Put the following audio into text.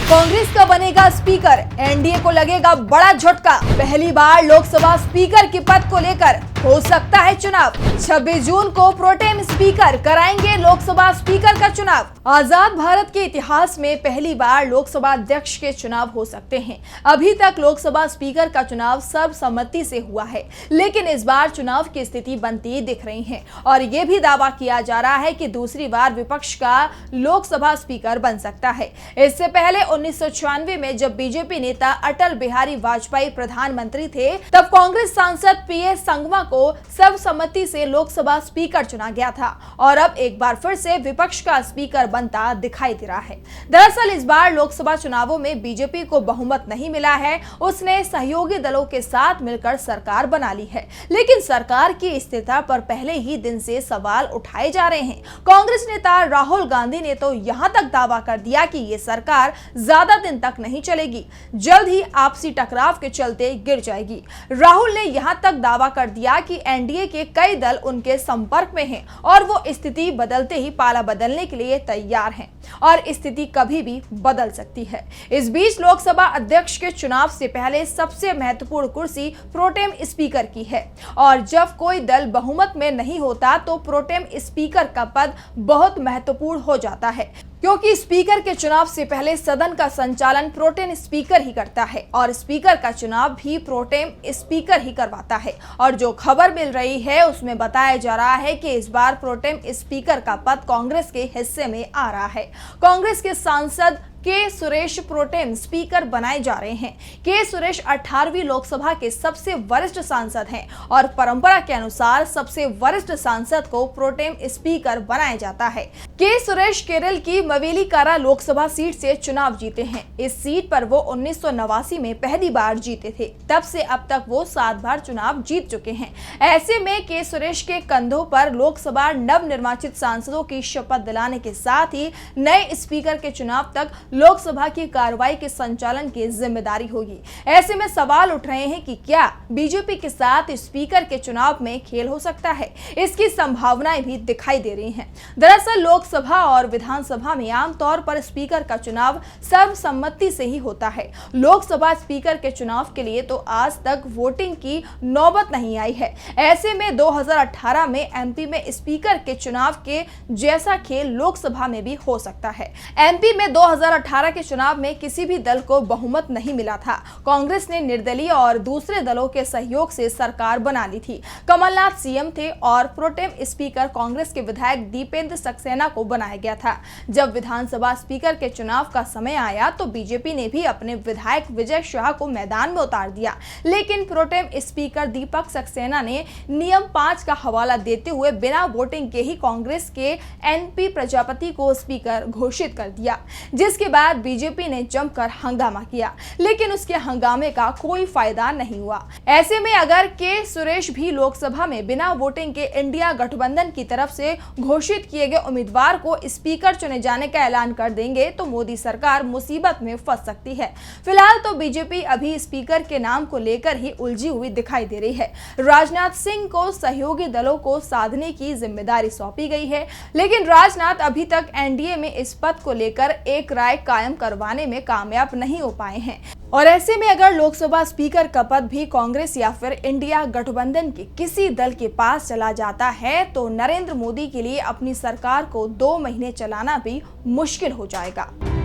कांग्रेस का बनेगा speaker, NDA को लगेगा बड़ा झटका। पहली बार लोकसभा स्पीकर के पद को लेकर हो सकता है चुनाव। 26 जून को प्रोटेम स्पीकर कराएंगे लोकसभा स्पीकर का चुनाव। आजाद भारत के इतिहास में पहली बार लोकसभा अध्यक्ष के चुनाव हो सकते हैं। अभी तक लोकसभा स्पीकर का चुनाव सर्वसम्मति से हुआ है, लेकिन इस बार चुनाव की स्थिति बनती दिख रही है और ये भी दावा किया जा रहा है कि दूसरी बार विपक्ष का लोकसभा स्पीकर बन सकता है। इससे पहले 1996 में जब बीजेपी नेता अटल बिहारी वाजपेयी प्रधानमंत्री थे, तब कांग्रेस सांसद पीएस संगमा को सर्वसम्मति से लोकसभा स्पीकर चुना गया था और अब एक बार फिर से विपक्ष का स्पीकर बनता दिखाई दे रहा है। दरअसल इस बार लोकसभा चुनावों में बीजेपी को बहुमत नहीं मिला है, उसने सहयोगी दलों के साथ मिलकर सरकार बना ली है, लेकिन सरकार की स्थिरता पर पहले ही दिन से सवाल उठाए जा रहे हैं। कांग्रेस नेता राहुल गांधी ने तो यहां तक दावा कर दिया कि ये सरकार ज्यादा दिन तक नहीं चलेगी, जल्द ही आपसी टकराव के चलते गिर जाएगी। राहुल ने यहां तक दावा कर दिया कि एनडीए के कई दल उनके संपर्क में हैं और वो स्थिति बदलते ही पाला बदलने के लिए तैयार हैं और स्थिति कभी भी बदल सकती है। इस बीच लोकसभा अध्यक्ष के चुनाव से पहले सबसे महत्वपूर्ण कुर्सी प्रोटेम स्पीकर की है और जब कोई दल बहुमत में नहीं होता तो प्रोटेम स्पीकर का पद बहुत महत्वपूर्ण हो जाता है, क्योंकि स्पीकर के चुनाव से पहले सदन का संचालन प्रोटेम स्पीकर ही करता है और स्पीकर का चुनाव भी प्रोटेम स्पीकर ही करवाता है। और जो खबर मिल रही है उसमें बताया जा रहा है कि इस बार प्रोटेम स्पीकर का पद कांग्रेस के हिस्से में आ रहा है। कांग्रेस के सांसद के सुरेश प्रोटेम स्पीकर बनाए जा रहे हैं। के सुरेश 18वीं लोकसभा के सबसे वरिष्ठ सांसद हैं और परंपरा के अनुसार सबसे वरिष्ठ सांसद को प्रोटेम स्पीकर बनाया जाता है। के सुरेश केरल की मवेलीकारा लोकसभा सीट से चुनाव जीते हैं। इस सीट पर वो 1989 में पहली बार जीते थे। तब से अब तक वो 7 बार चुनाव जीत चुके हैं। ऐसे में के सुरेश के कंधों पर लोकसभा नवनिर्वाचित सांसदों की शपथ दिलाने के साथ ही नए स्पीकर के चुनाव तक लोकसभा की कार्रवाई के संचालन की जिम्मेदारी होगी। ऐसे में सवाल उठ रहे हैं कि क्या बीजेपी के साथ स्पीकर के चुनाव में खेल हो सकता है। इसकी संभावनाएं भी दिखाई दे रही हैं। दरअसल लोकसभा और विधानसभा में आमतौर पर स्पीकर का चुनाव सर्वसम्मति से ही होता है। लोकसभा स्पीकर के चुनाव के लिए तो आज तक वोटिंग की नौबत नहीं आई है। ऐसे में 2018 में एमपी में स्पीकर के चुनाव के जैसा खेल लोकसभा में भी हो सकता है। एमपी में 2018 के चुनाव में किसी भी दल को बहुमत नहीं मिला था। कांग्रेस ने निर्दलीय और दूसरे दलों के सहयोग से सरकार बना ली थी। कमलनाथ सीएम थे और प्रोटेम स्पीकर कांग्रेस के विधायक दीपेंद्र सक्सेना को बनाया गया था। जब विधानसभा स्पीकर के चुनाव का समय आया तो बीजेपी ने भी अपने विधायक विजय शाह को मैदान में उतार दिया, लेकिन प्रोटेम स्पीकर दीपक सक्सेना ने नियम 5 का हवाला देते हुए बिना वोटिंग के ही कांग्रेस के एनपी प्रजापति को स्पीकर घोषित कर दिया, जिसके बाद बीजेपी ने जमकर हंगामा किया, लेकिन उसके हंगामे का कोई फायदा नहीं हुआ। ऐसे में अगर के सुरेश भी लोकसभा में बिना वोटिंग के इंडिया गठबंधन की तरफ से घोषित किए गए उम्मीदवार को स्पीकर चुने जाने का ऐलान कर देंगे तो मोदी सरकार मुसीबत में फंस सकती है। फिलहाल तो बीजेपी अभी स्पीकर के नाम को लेकर ही उलझी हुई दिखाई दे रही है। राजनाथ सिंह को सहयोगी दलों को साधने की जिम्मेदारी सौंपी गई है, लेकिन राजनाथ अभी तक एनडीए में इस पद को लेकर एक राय कायम करवाने में कामयाब नहीं हो पाए हैं। और ऐसे में अगर लोकसभा स्पीकर का पद भी कांग्रेस या फिर इंडिया गठबंधन के किसी दल के पास चला जाता है तो नरेंद्र मोदी के लिए अपनी सरकार को 2 महीने चलाना भी मुश्किल हो जाएगा।